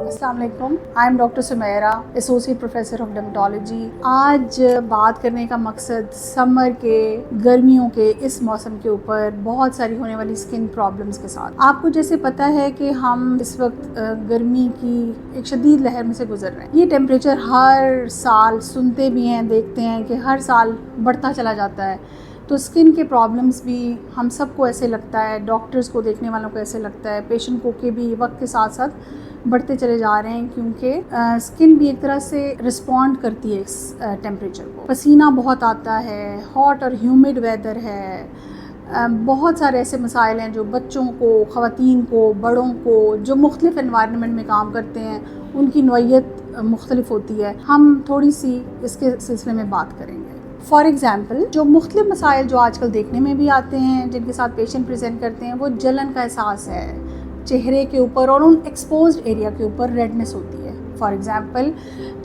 अस्सलाम वालेकुम, I am doctor Sumera, associate professor of dermatology. आज बात करने का मकसद समर के, गर्मियों के इस मौसम के ऊपर बहुत सारी होने वाली स्किन प्रॉब्लम्स के साथ। आपको जैसे पता है कि हम इस वक्त गर्मी की एक शदीद लहर में से गुजर रहे हैं। ये टेम्परेचर हर साल सुनते भी हैं, देखते हैं कि हर साल बढ़ता चला जाता है। तो स्किन के प्रॉब्लम्स भी हम सबको ऐसे लगता है, डॉक्टर्स को देखने वालों को ऐसे लगता है, पेशेंट को के भी वक्त के साथ साथ बढ़ते चले जा रहे हैं, क्योंकि स्किन भी एक तरह से रिस्पॉन्ड करती है इस टेम्परेचर को। पसीना बहुत आता है, हॉट और ह्यूमिड वेदर है, बहुत सारे ऐसे मसाइल हैं जो बच्चों को, ख़वातीन को, बड़ों को, जो मुख्तलिफ एनवायरनमेंट में काम करते हैं, उनकी नौइयत मुख्तलिफ होती है। हम थोड़ी सी इसके सिलसिले में बात करेंगे। फॉर एग्ज़ाम्पल, जो मुख्तलिफ मसाइल जो आजकल देखने में भी आते हैं, जिनके साथ पेशेंट प्रेजेंट करते हैं, वो जलन का एहसास है चेहरे के ऊपर और उन एक्सपोज्ड एरिया के ऊपर रेडनेस होती है। फॉर एग्ज़ाम्पल,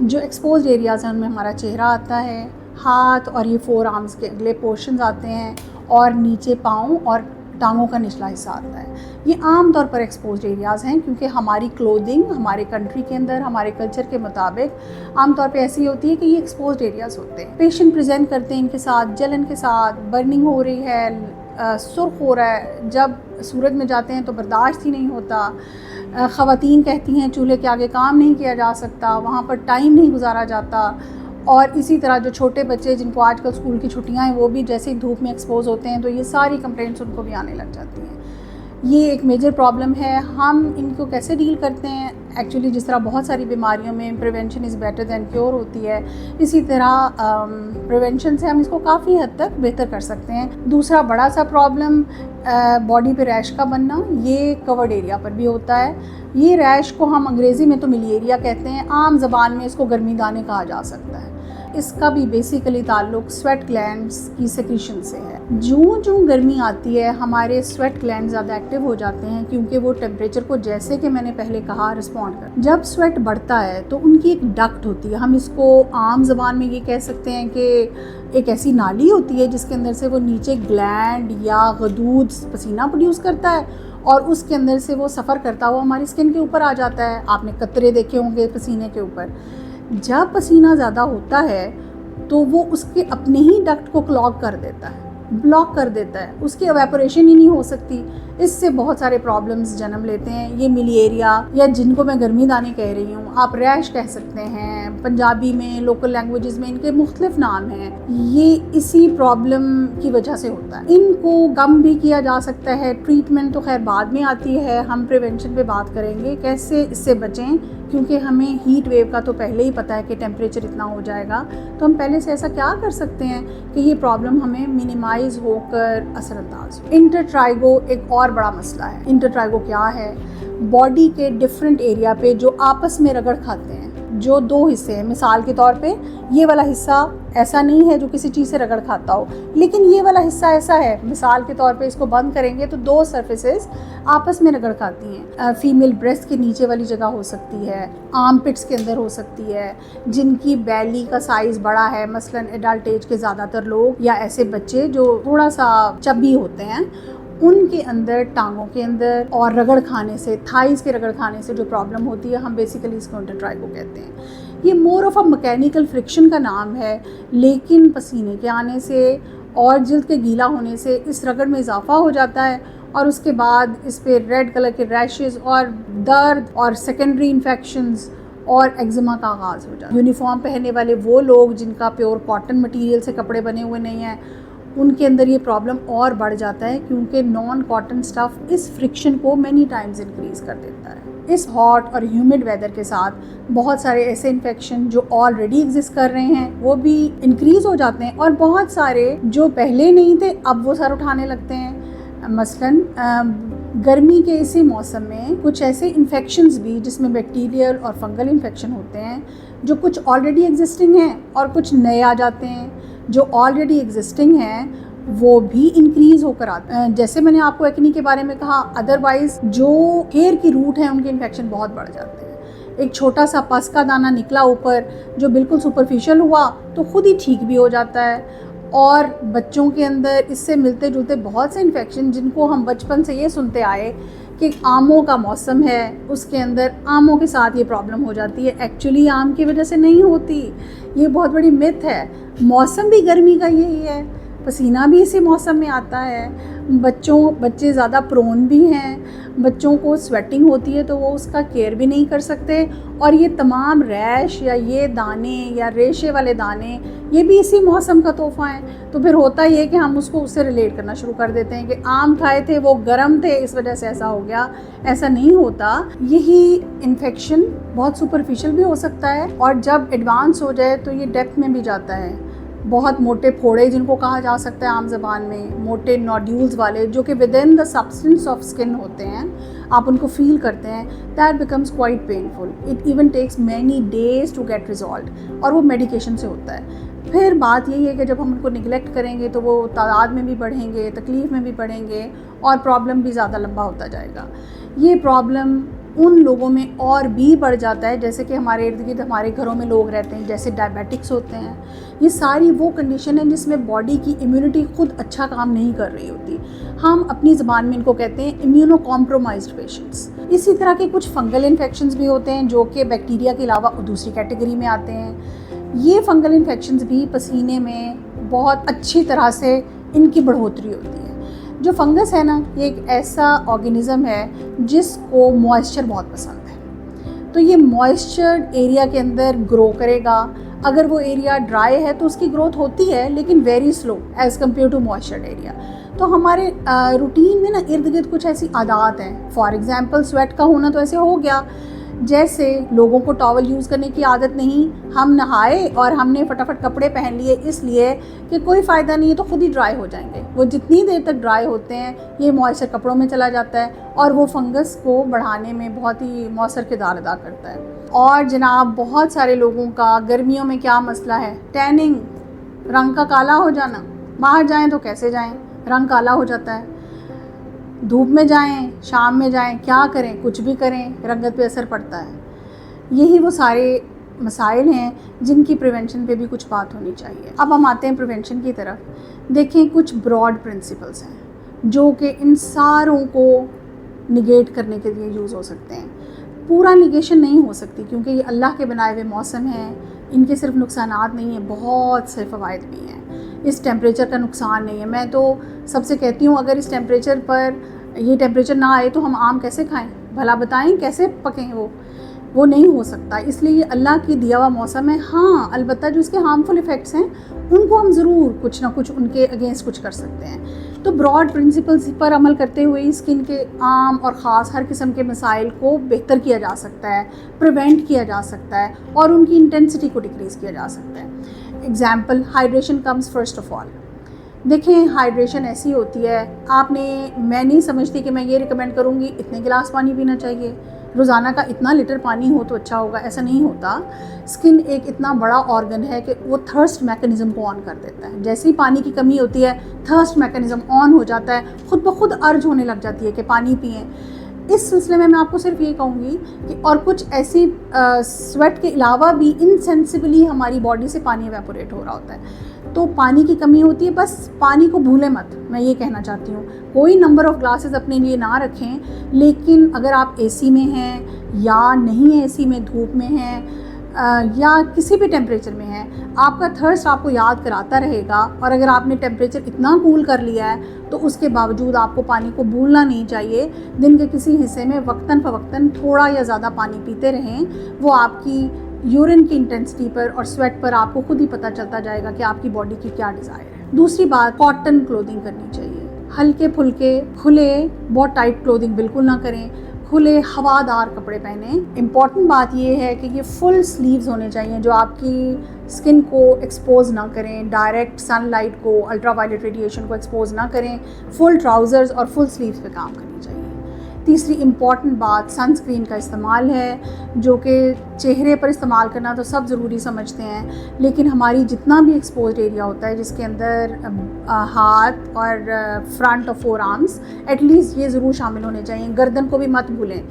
जो एक्सपोज्ड एरियाज़ हैं उनमें हमारा चेहरा आता है, हाथ और ये फोर आर्म्स के अगले पोर्शंस आते हैं, और नीचे पाँव और टांगों का निचला हिस्सा आता है। ये आम तौर पर एक्सपोज्ड एरियाज़ हैं, क्योंकि हमारी क्लोथिंग हमारे कंट्री के अंदर, हमारे कल्चर के मुताबिक आम तौर पे ऐसी होती है कि ये एक्सपोज्ड एरियाज़ होते हैं। पेशेंट प्रेजेंट करते हैं इनके साथ जलन के साथ, बर्निंग हो रही है, सुर्ख हो रहा है, जब सूरज में जाते हैं तो बर्दाश्त ही नहीं होता। ख़वातीन कहती हैं चूल्हे के आगे काम नहीं किया जा सकता, वहाँ पर टाइम नहीं गुजारा जाता। और इसी तरह जो छोटे बच्चे जिनको आजकल स्कूल की छुट्टियां हैं, वो भी जैसे ही धूप में एक्सपोज होते हैं तो ये सारी कंप्लेंट्स उनको भी आने लग जाती हैं। ये एक मेजर प्रॉब्लम है। हम इनको कैसे डील करते हैं? एक्चुअली जिस तरह बहुत सारी बीमारियों में prevention is better than cure होती है, इसी तरह प्रिवेंशन से हम इसको काफ़ी हद तक बेहतर कर सकते हैं। दूसरा बड़ा सा प्रॉब्लम बॉडी पे रैश का बनना, ये कवर्ड एरिया पर भी होता है। ये रैश को हम अंग्रेज़ी में तो मिलिएरिया कहते हैं, आम ज़बान में इसको गर्मी दाने कहा जा सकता है। इसका भी बेसिकली ताल्लुक स्वेट ग्लैंड्स की सेक्रीशन से है। जो गर्मी आती है, हमारे स्वेट ग्लैंड ज़्यादा एक्टिव हो जाते हैं, क्योंकि वो टेम्परेचर को, जैसे कि मैंने पहले कहा, रिस्पॉन्ड कर। जब स्वेट बढ़ता है तो उनकी एक डक्ट होती है, हम इसको आम ज़बान में ये कह सकते हैं कि एक ऐसी नाली होती है जिसके अंदर से वो नीचे ग्लैंड या गदूद पसीना प्रोड्यूस करता है, और उसके अंदर से वो सफ़र करता हुआ हमारी स्किन के ऊपर आ जाता है। आपने कतरे देखे होंगे पसीने के ऊपर। जब पसीना ज़्यादा होता है तो वो उसके अपने ही डक्ट को क्लॉग कर देता है, ब्लॉक कर देता है, उसकी एवेपोरेशन ही नहीं हो सकती। इससे बहुत सारे प्रॉब्लम्स जन्म लेते हैं। ये मिलिएरिया, या जिनको मैं गर्मी दाने कह रही हूँ, आप रैश कह सकते हैं, पंजाबी में, लोकल लैंग्वेजेस में इनके मुख्तलिफ नाम हैं। ये इसी प्रॉब्लम की वजह से होता है। इनको कम भी किया जा सकता है। ट्रीटमेंट तो खैर बाद में आती है, हम प्रिवेंशन पे बात करेंगे कैसे इससे बचें, क्योंकि हमें हीट वेव का तो पहले ही पता है कि टेम्परेचर इतना हो जाएगा। तो हम पहले से ऐसा क्या कर सकते हैं कि ये प्रॉब्लम हमें मिनिमाइज होकर असरअंदाज हो। इंटरट्राइगो एक और बड़ा मसला है। इंटरट्राइगो क्या है? बॉडी के डिफरेंट एरिया पे जो आपस में रगड़ खाते हैं, जो दो हिस्से हैं। मिसाल के तौर पे ये वाला हिस्सा ऐसा नहीं है जो किसी चीज़ से रगड़ खाता हो, लेकिन ये वाला हिस्सा ऐसा है। मिसाल के तौर पे इसको बंद करेंगे तो दो सरफेसेस आपस में रगड़ खाती हैं। फीमेल ब्रेस्ट के नीचे वाली जगह हो सकती है, आर्म पिट्स के अंदर हो सकती है, जिनकी बैली का साइज़ बड़ा है, मसलन एडल्ट एज के ज़्यादातर लोग या ऐसे बच्चे जो थोड़ा सा चबी होते हैं, उनके अंदर, टांगों के अंदर, और रगड़ खाने से, थाइस के रगड़ खाने से जो प्रॉब्लम होती है, हम बेसिकली इसको इंटरट्राइगो कहते हैं। ये more of a mechanical friction का नाम है, लेकिन पसीने के आने से और जल्द के गीला होने से इस रगड़ में इजाफा हो जाता है, और उसके बाद इस पर रेड कलर के रैशेस और दर्द और सेकेंडरी इन्फेक्शंस और एक्जिमा का आगाज़ हो जाता है। यूनिफॉर्म पहनने वाले वो लोग जिनका प्योर कॉटन मटेरियल से कपड़े बने हुए नहीं हैं, उनके अंदर ये प्रॉब्लम और बढ़ जाता है, क्योंकि नॉन कॉटन स्टफ़ इस फ्रिक्शन को मैनी टाइम्स इंक्रीज़ कर देता है। इस हॉट और ह्यूमिड वेदर के साथ बहुत सारे ऐसे इन्फेक्शन जो ऑलरेडी एग्जिस्ट कर रहे हैं वो भी इंक्रीज़ हो जाते हैं, और बहुत सारे जो पहले नहीं थे अब वो सर उठाने लगते हैं। मसलन गर्मी के इसी मौसम में कुछ ऐसे इन्फेक्शंस भी जिसमें बैक्टीरियल और फंगल इन्फेक्शन होते हैं, जो कुछ ऑलरेडी एग्जिस्टिंग हैं और कुछ नए आ जाते हैं। जो ऑलरेडी एग्जिस्टिंग हैं वो भी इंक्रीज़ होकर आते हैं। जैसे मैंने आपको एक्नी के बारे में कहा, अदरवाइज़ जो हेयर की रूट है उनके इन्फेक्शन बहुत बढ़ जाते हैं। एक छोटा सा पस का दाना निकला ऊपर जो बिल्कुल सुपरफिशियल हुआ तो ख़ुद ही ठीक भी हो जाता है, और बच्चों के अंदर इससे मिलते जुलते बहुत से इन्फेक्शन जिनको हम बचपन से ये सुनते आए कि आमों का मौसम है, उसके अंदर आमों के साथ ये प्रॉब्लम हो जाती है। एक्चुअली आम की वजह से नहीं होती, ये बहुत बड़ी मिथ है। मौसम भी गर्मी का यही है, पसीना भी इसी मौसम में आता है। बच्चे ज़्यादा प्रोन भी हैं, बच्चों को स्वेटिंग होती है तो वो उसका केयर भी नहीं कर सकते, और ये तमाम रैश या ये दाने या रेशे वाले दाने ये भी इसी मौसम का तोहफ़ा है। तो फिर होता ये कि हम उससे रिलेट करना शुरू कर देते हैं कि आम खाए थे, वो गर्म थे, इस वजह से ऐसा हो गया। ऐसा नहीं होता। यही इन्फेक्शन बहुत सुपरफिशियल भी हो सकता है, और जब एडवांस हो जाए तो ये डेप्थ में भी जाता है। बहुत मोटे फोड़े जिनको कहा जा सकता है आम ज़बान में, मोटे नोड्यूल्स वाले जो कि within the substance of skin होते हैं, आप उनको फील करते हैं, that becomes quite painful. It even takes many days to get resolve, और वो मेडिकेशन से होता है। फिर बात यही है कि जब हम उनको निगलेक्ट करेंगे तो वो तादाद में भी बढ़ेंगे, तकलीफ़ में भी बढ़ेंगे, और प्रॉब्लम भी ज़्यादा लंबा होता जाएगा। ये प्रॉब्लम उन लोगों में और भी बढ़ जाता है जैसे कि हमारे इर्द गिर्द हमारे घरों में लोग रहते हैं, जैसे डायबिटिक्स होते हैं। ये सारी वो कंडीशन है जिसमें बॉडी की इम्यूनिटी खुद अच्छा काम नहीं कर रही होती। हम अपनी ज़बान में इनको कहते हैं इम्यूनो कॉम्प्रोमाइज्ड पेशेंट्स। इसी तरह के कुछ फंगल इन्फेक्शंस भी होते हैं जो कि बैक्टीरिया के अलावा दूसरी कैटेगरी में आते हैं। ये फंगल इन्फेक्शंस भी पसीने में बहुत अच्छी तरह से इनकी बढ़ोतरी होती है। जो फंगस है ना, ये एक ऐसा ऑर्गेनिज़म है जिसको मॉइस्चर बहुत पसंद है। तो ये मॉइस्चर एरिया के अंदर ग्रो करेगा। अगर वो एरिया ड्राई है तो उसकी ग्रोथ होती है, लेकिन very slow as compared to moistured area. तो हमारे रूटीन में ना इर्द गिर्द कुछ ऐसी आदत हैं। फॉर एग्ज़ाम्पल स्वेट का होना तो ऐसे हो गया, जैसे लोगों को टॉवल यूज़ करने की आदत नहीं, हम नहाए और हमने फटाफट कपड़े पहन लिए इसलिए कि कोई फ़ायदा नहीं है तो खुद ही ड्राई हो जाएंगे। वो जितनी देर तक ड्राई होते हैं ये मॉइस्चर कपड़ों में चला जाता है और वो फंगस को बढ़ाने में बहुत ही मौसर किरदार अदा करता है। और जनाब, बहुत सारे लोगों का गर्मियों में क्या मसला है, टैनिंग, रंग का काला हो जाना। बाहर जाएँ तो कैसे जाएँ, रंग काला हो जाता है। धूप में जाएं, शाम में जाएं, क्या करें, कुछ भी करें, रंगत पे असर पड़ता है। यही वो सारे मसाइल हैं जिनकी प्रिवेंशन पे भी कुछ बात होनी चाहिए। अब हम आते हैं प्रिवेंशन की तरफ। देखें, कुछ ब्रॉड प्रिंसिपल्स हैं जो कि इन सारों को निगेट करने के लिए यूज़ हो सकते हैं। पूरा निगेशन नहीं हो सकती क्योंकि ये अल्लाह के बनाए हुए मौसम हैं, इनके सिर्फ नुकसानात नहीं हैं, बहुत से फ़वाइद भी हैं। इस टेम्परेचर का नुकसान नहीं है। मैं तो सबसे कहती हूँ, अगर इस टेम्परेचर पर ये टेम्परेचर ना आए तो हम आम कैसे खाएं, भला बताएं, कैसे पकें? वो नहीं हो सकता। इसलिए ये अल्लाह की दिया हुआ मौसम है। हाँ, अलबत्ता जो इसके हार्मफुल इफ़ेक्ट्स हैं उनको हम ज़रूर कुछ ना कुछ उनके अगेंस्ट कुछ कर सकते हैं। तो ब्रॉड प्रिंसिपल्स पर अमल करते हुए स्किन के आम और ख़ास हर किस्म के मसाइल को बेहतर किया जा सकता है, प्रिवेंट किया जा सकता है, और उनकी इंटेंसिटी को डिक्रीज़ किया जा सकता है। Example, hydration comes first of all. देखें, हाइड्रेशन ऐसी होती है, मैं नहीं समझती कि मैं ये रिकमेंड करूँगी इतने गिलास पानी पीना चाहिए, रोज़ाना का इतना लीटर पानी हो तो अच्छा होगा, ऐसा नहीं होता। स्किन एक इतना बड़ा ऑर्गन है कि वो थर्स्ट मैकेनिज़्म को ऑन कर देता है। जैसे ही पानी की कमी होती है, थर्स्ट मैकेनिज़्म ऑन हो जाता है, खुद ब खुद अर्ज होने लग जाती है कि पानी पिएँ। इस सिलसिले में मैं आपको सिर्फ ये कहूँगी कि और कुछ ऐसी स्वेट के अलावा भी इनसेंसिबली हमारी बॉडी से पानी एवेपोरेट हो रहा होता है। तो पानी की कमी होती है, बस पानी को भूलें मत, मैं ये कहना चाहती हूँ। कोई नंबर ऑफ़ ग्लासेस अपने लिए ना रखें, लेकिन अगर आप एसी में हैं या नहीं है, एसी में, धूप में हैं या किसी भी टेम्परेचर में है, आपका थर्स्ट आपको याद कराता रहेगा। और अगर आपने टेम्परेचर इतना कूल कर लिया है तो उसके बावजूद आपको पानी को भूलना नहीं चाहिए। दिन के किसी हिस्से में वक्तन फ़वक्तन थोड़ा या ज़्यादा पानी पीते रहें। वो आपकी यूरिन की इंटेंसिटी पर और स्वेट पर आपको खुद ही पता चलता जाएगा कि आपकी बॉडी की क्या डिज़ायर है। दूसरी बात, कॉटन क्लोथिंग करनी चाहिए। हल्के फुल्के, खुले, बहुत टाइट क्लोथिंग बिल्कुल ना करें, खुले हवादार कपड़े पहने। इम्पॉर्टेंट बात यह है कि ये फुल स्लीव्स होने चाहिए जो आपकी स्किन को एक्सपोज ना करें, डायरेक्ट सनलाइट को, अल्ट्रावायलेट रेडिएशन को एक्सपोज ना करें। फुल ट्राउज़र्स और फुल स्लीव्स पे काम करनी चाहिए। तीसरी इम्पॉर्टेंट बात सनस्क्रीन का इस्तेमाल है, जो कि चेहरे पर इस्तेमाल करना तो सब ज़रूरी समझते हैं, लेकिन हमारी जितना भी एक्सपोज्ड एरिया होता है जिसके अंदर हाथ और फ्रंट और फोर आर्म्स, एटलीस्ट ये ज़रूर शामिल होने चाहिए। गर्दन को भी मत भूलें।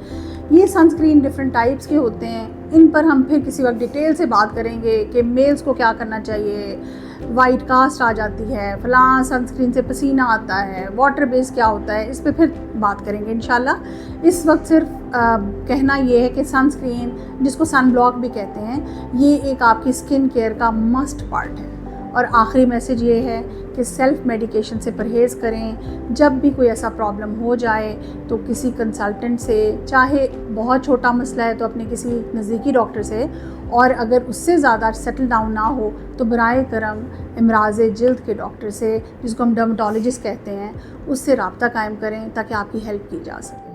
ये सनस्क्रीन डिफरेंट टाइप्स के होते हैं, इन पर हम फिर किसी वक्त डिटेल से बात करेंगे कि मेल्स को क्या करना चाहिए, वाइट कास्ट आ जाती है, फलां सनस्क्रीन से पसीना आता है, वाटर बेस क्या होता है, इस पे फिर बात करेंगे इंशाल्लाह। इस वक्त सिर्फ कहना ये है कि सनस्क्रीन, जिसको सन ब्लॉक भी कहते हैं, ये एक आपकी स्किन केयर का मस्ट पार्ट है। और आखिरी मैसेज ये है कि सेल्फ़ मेडिकेशन से परहेज़ करें। जब भी कोई ऐसा प्रॉब्लम हो जाए तो किसी कंसल्टेंट से, चाहे बहुत छोटा मसला है तो अपने किसी नज़दीकी डॉक्टर से, और अगर उससे ज़्यादा सेटल डाउन ना हो तो बराए करम इमराज़ जिल्द के डॉक्टर से, जिसको हम डर्मेटोलॉजिस्ट कहते हैं, उससे रब्ता कायम करें ताकि आपकी हेल्प की जा सके।